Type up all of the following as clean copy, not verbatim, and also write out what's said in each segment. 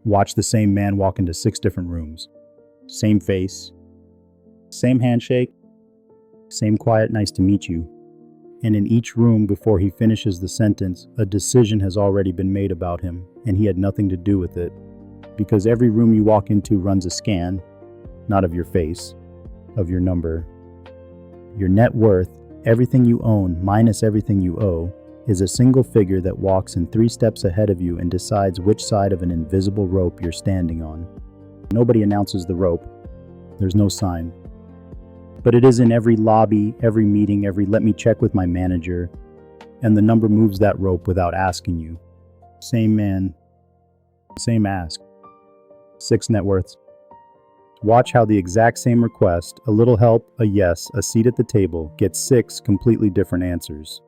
Watch the same man walk into 6 different rooms. Same face, same handshake, same quiet nice to meet you. And in each room, before he finishes the sentence, a decision has already been made about him, and he had nothing to do with it. Because every room you walk into runs a scan, not of your face, of your number. Your net worth, everything you own minus everything you owe, is a single figure that walks in 3 steps ahead of you and decides which side of an invisible rope you're standing on. Nobody announces the rope. There's no sign. But it is in every lobby, every meeting, every let me check with my manager, and the number moves that rope without asking you. Same man, same ask. 6 net worths. Watch how the exact same request, a little help, a yes, a seat at the table, gets 6 completely different answers.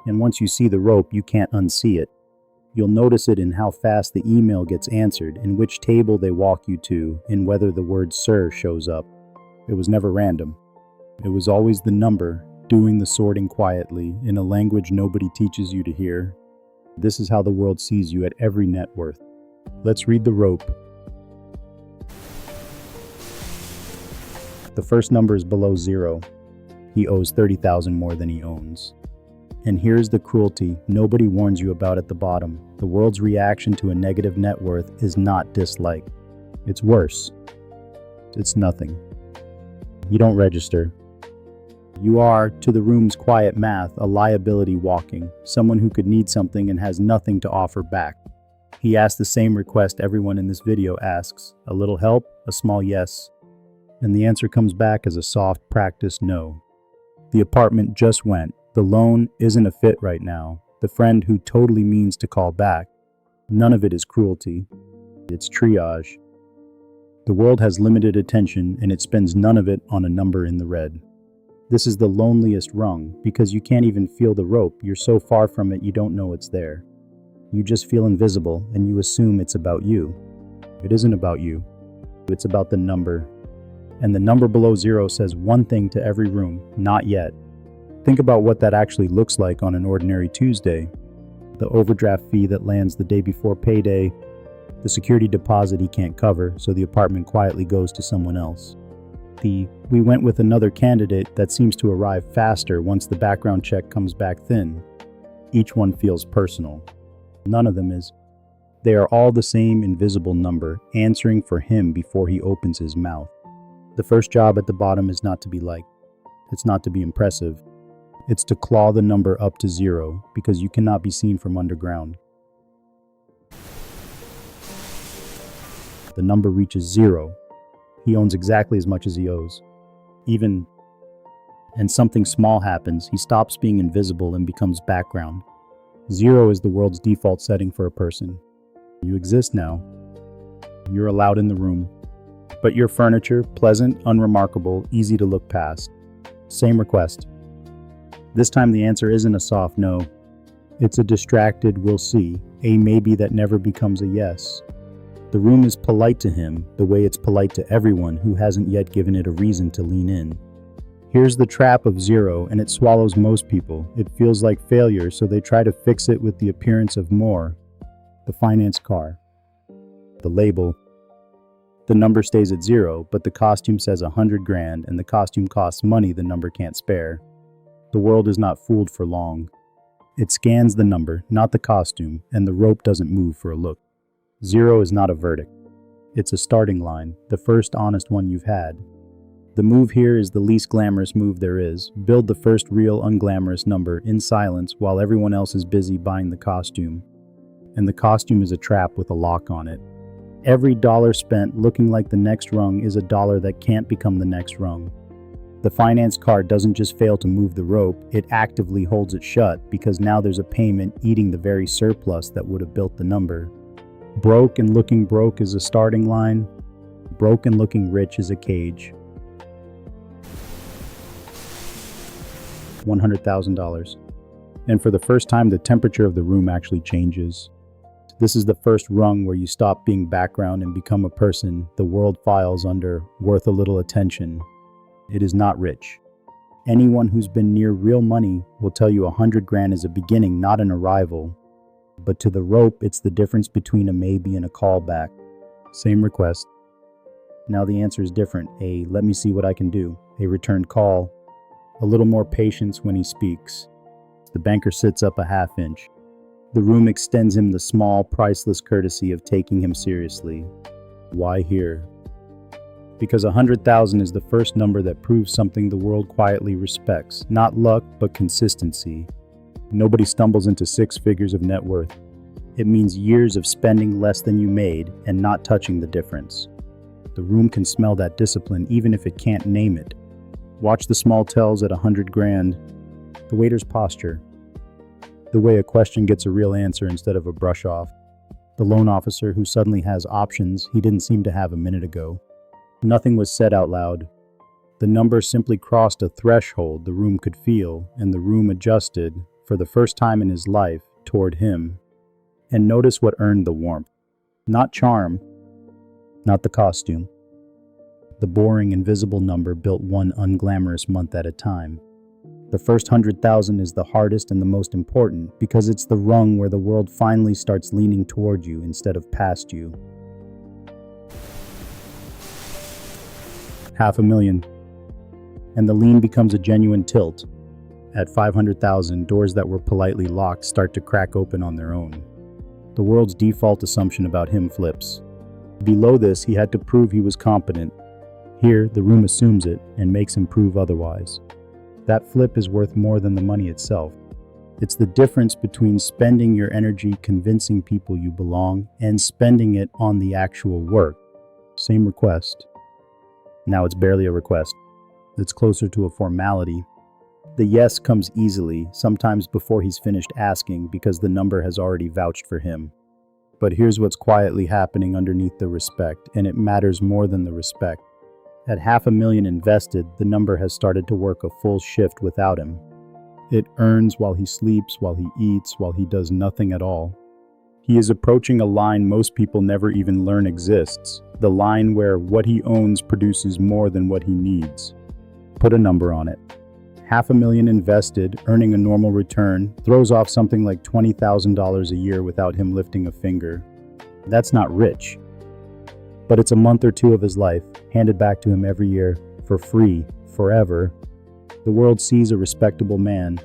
And once you see the rope, you can't unsee it. You'll notice it in how fast the email gets answered, in which table they walk you to, and whether the word sir shows up. It was never random. It was always the number, doing the sorting quietly, in a language nobody teaches you to hear. This is how the world sees you at every net worth. Let's read the rope. The first number is below 0. He owes $30,000 more than he owns. And here's the cruelty nobody warns you about at the bottom. The world's reaction to a negative net worth is not dislike. It's worse. It's nothing. You don't register. You are, to the room's quiet math, a liability walking, someone who could need something and has nothing to offer back. He asked the same request everyone in this video asks, a little help, a small yes. And the answer comes back as a soft, practiced no. The apartment just went. The loan isn't a fit right now. The friend who totally means to call back. None of it is cruelty. It's triage. The world has limited attention and it spends none of it on a number in the red. This is the loneliest rung because you can't even feel the rope. You're so far from it you don't know it's there. You just feel invisible and you assume it's about you. It isn't about you. It's about the number. And the number below 0 says one thing to every room, not yet. Think about what that actually looks like on an ordinary Tuesday. The overdraft fee that lands the day before payday, the security deposit he can't cover, so the apartment quietly goes to someone else. We went with another candidate that seems to arrive faster once the background check comes back thin. Each one feels personal. None of them is. They are all the same invisible number, answering for him before he opens his mouth. The first job at the bottom is not to be liked. It's not to be impressive. It's to claw the number up to 0, because you cannot be seen from underground. The number reaches 0. He owns exactly as much as he owes. And something small happens. He stops being invisible and becomes background. 0 is the world's default setting for a person. You exist now. You're allowed in the room. But your furniture, pleasant, unremarkable, easy to look past. Same request. This time the answer isn't a soft no. It's a distracted we'll see, a maybe that never becomes a yes. The room is polite to him the way it's polite to everyone who hasn't yet given it a reason to lean in. Here's the trap of 0, and it swallows most people. It feels like failure, so they try to fix it with the appearance of more. The finance car. The label. The number stays at 0, but the costume says $100,000, and the costume costs money the number can't spare. The world is not fooled for long. It scans the number, not the costume, and the rope doesn't move for a look. 0 is not a verdict. It's a starting line, the first honest one you've had. The move here is the least glamorous move there is. Build the first real unglamorous number in silence while everyone else is busy buying the costume. And the costume is a trap with a lock on it. Every dollar spent looking like the next rung is a dollar that can't become the next rung. The finance card doesn't just fail to move the rope, it actively holds it shut because now there's a payment eating the very surplus that would have built the number. Broke and looking broke is a starting line. Broke and looking rich is a cage. $100,000. And for the first time, the temperature of the room actually changes. This is the first rung where you stop being background and become a person the world files under, worth a little attention. It is not rich. Anyone who's been near real money will tell you $100,000 is a beginning, not an arrival. But to the rope, it's the difference between a maybe and a callback. Same request. Now the answer is different. A "let me see what I can do." A returned call. A little more patience when he speaks. The banker sits up a half inch. The room extends him the small, priceless courtesy of taking him seriously. Why here? Because 100,000 is the first number that proves something the world quietly respects. Not luck, but consistency. Nobody stumbles into 6 figures of net worth. It means years of spending less than you made and not touching the difference. The room can smell that discipline even if it can't name it. Watch the small tells at 100 grand. The waiter's posture. The way a question gets a real answer instead of a brush off. The loan officer who suddenly has options he didn't seem to have a minute ago. Nothing was said out loud. The number simply crossed a threshold the room could feel, and the room adjusted, for the first time in his life, toward him. And notice what earned the warmth. Not charm, not the costume. The boring, invisible number built one unglamorous month at a time. The first 100,000 is the hardest and the most important because it's the rung where the world finally starts leaning toward you instead of past you. 500,000. And the lean becomes a genuine tilt. At 500,000, doors that were politely locked start to crack open on their own. The world's default assumption about him flips. Below this, he had to prove he was competent. Here, the room assumes it and makes him prove otherwise. That flip is worth more than the money itself. It's the difference between spending your energy convincing people you belong and spending it on the actual work. Same request. Now it's barely a request. It's closer to a formality. The yes comes easily, sometimes before he's finished asking because the number has already vouched for him. But here's what's quietly happening underneath the respect, and it matters more than the respect. At 500,000 invested, the number has started to work a full shift without him. It earns while he sleeps, while he eats, while he does nothing at all. He is approaching a line most people never even learn exists, the line where what he owns produces more than what he needs. Put a number on it. 500,000 invested, earning a normal return, throws off something like $20,000 a year without him lifting a finger. That's not rich. But it's a month or two of his life, handed back to him every year, for free, forever. The world sees a respectable man.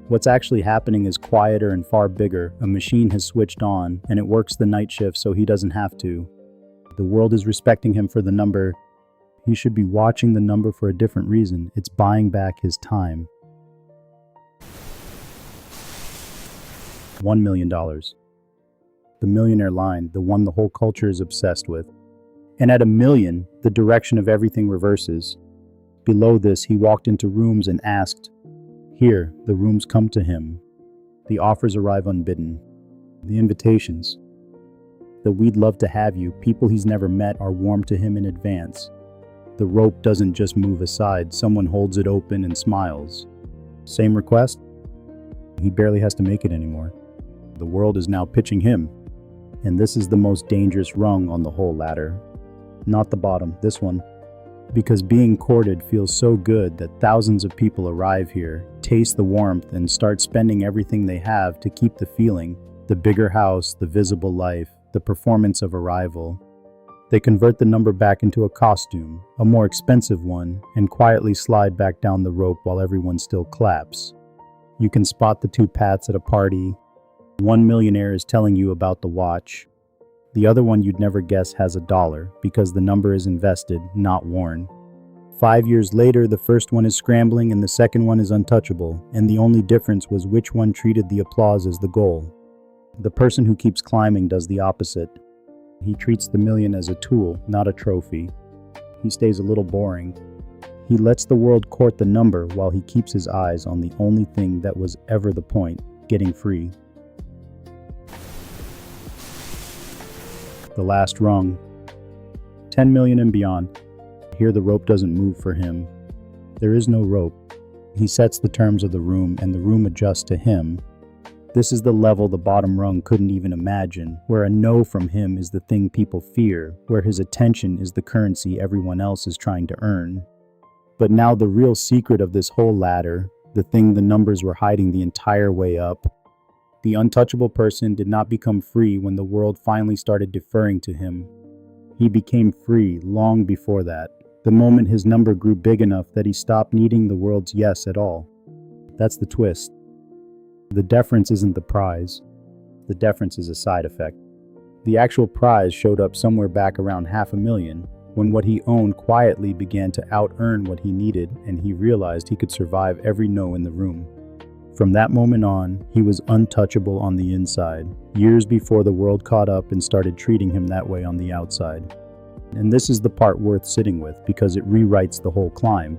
What's actually happening is quieter and far bigger. A machine has switched on, and it works the night shift so he doesn't have to. The world is respecting him for the number. He should be watching the number for a different reason. It's buying back his time. $1 million. The millionaire line, the one the whole culture is obsessed with. And at 1 million, the direction of everything reverses. Below this, he walked into rooms and asked. Here, the rooms come to him. The offers arrive unbidden. The invitations. The "we'd love to have you" people he's never met are warm to him in advance. The rope doesn't just move aside, someone holds it open and smiles. Same request? He barely has to make it anymore. The world is now pitching him. And this is the most dangerous rung on the whole ladder. Not the bottom, this one. Because being courted feels so good that thousands of people arrive here, taste the warmth, and start spending everything they have to keep the feeling, the bigger house, the visible life, the performance of arrival. They convert the number back into a costume, a more expensive one, and quietly slide back down the rope while everyone still claps. You can spot the two paths at a party. One millionaire is telling you about the watch. The other one you'd never guess has $1 because the number is invested, not worn. 5 years later, the first one is scrambling and the second one is untouchable, and the only difference was which one treated the applause as the goal. The person who keeps climbing does the opposite. He treats the million as a tool, not a trophy. He stays a little boring. He lets the world court the number while he keeps his eyes on the only thing that was ever the point, getting free. The last rung. 10 million and beyond. Here the rope doesn't move for him. There is no rope. He sets the terms of the room and the room adjusts to him. This is the level the bottom rung couldn't even imagine, where a no from him is the thing people fear, where his attention is the currency everyone else is trying to earn. But now the real secret of this whole ladder, the thing the numbers were hiding the entire way up. The untouchable person did not become free when the world finally started deferring to him. He became free long before that, the moment his number grew big enough that he stopped needing the world's yes at all. That's the twist. The deference isn't the prize. The deference is a side effect. The actual prize showed up somewhere back around $500,000, when what he owned quietly began to out-earn what he needed, and he realized he could survive every no in the room. From that moment on, he was untouchable on the inside, years before the world caught up and started treating him that way on the outside. And this is the part worth sitting with, because it rewrites the whole climb.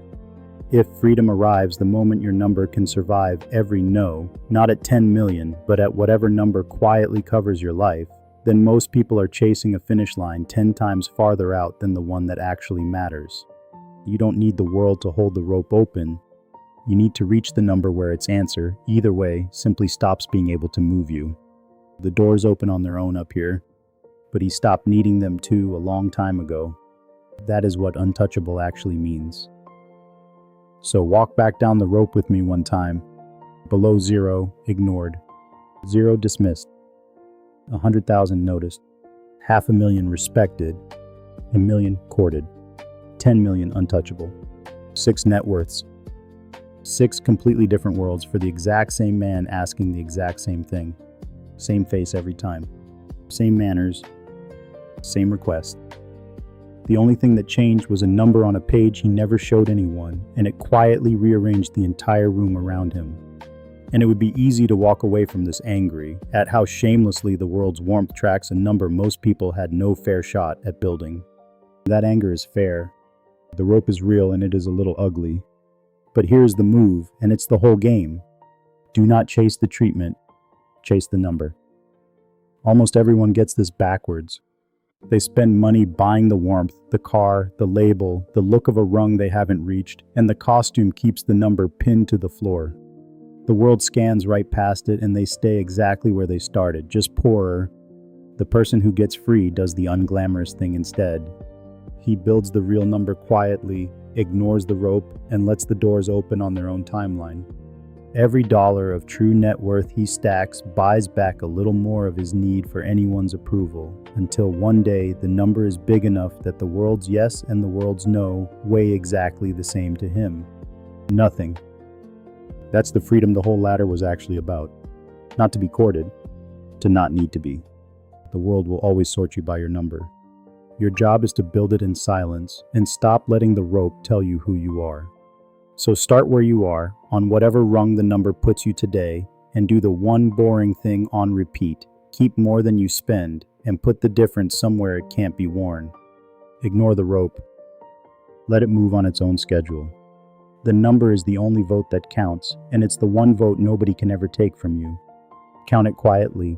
If freedom arrives the moment your number can survive every no, not at 10 million, but at whatever number quietly covers your life, then most people are chasing a finish line 10 times farther out than the one that actually matters. You don't need the world to hold the rope open. You need to reach the number where its answer, either way, simply stops being able to move you. The doors open on their own up here, but he stopped needing them to a long time ago. That is what untouchable actually means. So walk back down the rope with me one time. Below 0, ignored. 0, dismissed. 100,000 noticed. 500,000 respected. 1,000,000 courted. 10 million untouchable. 6 net worths. 6 completely different worlds for the exact same man asking the exact same thing. Same face every time. Same manners. Same request. The only thing that changed was a number on a page he never showed anyone, and it quietly rearranged the entire room around him. And it would be easy to walk away from this angry at how shamelessly the world's warmth tracks a number most people had no fair shot at building. That anger is fair. The rope is real and it is a little ugly. But here's the move, and it's the whole game. Do not chase the treatment, chase the number. Almost everyone gets this backwards. They spend money buying the warmth, the car, the label, the look of a rung they haven't reached, and the costume keeps the number pinned to the floor. The world scans right past it and they stay exactly where they started, just poorer. The person who gets free does the unglamorous thing instead. He builds the real number quietly, ignores the rope, and lets the doors open on their own timeline. Every dollar of true net worth he stacks buys back a little more of his need for anyone's approval, until one day the number is big enough that the world's yes and the world's no weigh exactly the same to him. Nothing. That's the freedom the whole ladder was actually about. Not to be courted, to not need to be. The world will always sort you by your number. Your job is to build it in silence and stop letting the rope tell you who you are. So start where you are, on whatever rung the number puts you today, and do the one boring thing on repeat. Keep more than you spend, and put the difference somewhere it can't be worn. Ignore the rope. Let it move on its own schedule. The number is the only vote that counts, and it's the one vote nobody can ever take from you. Count it quietly,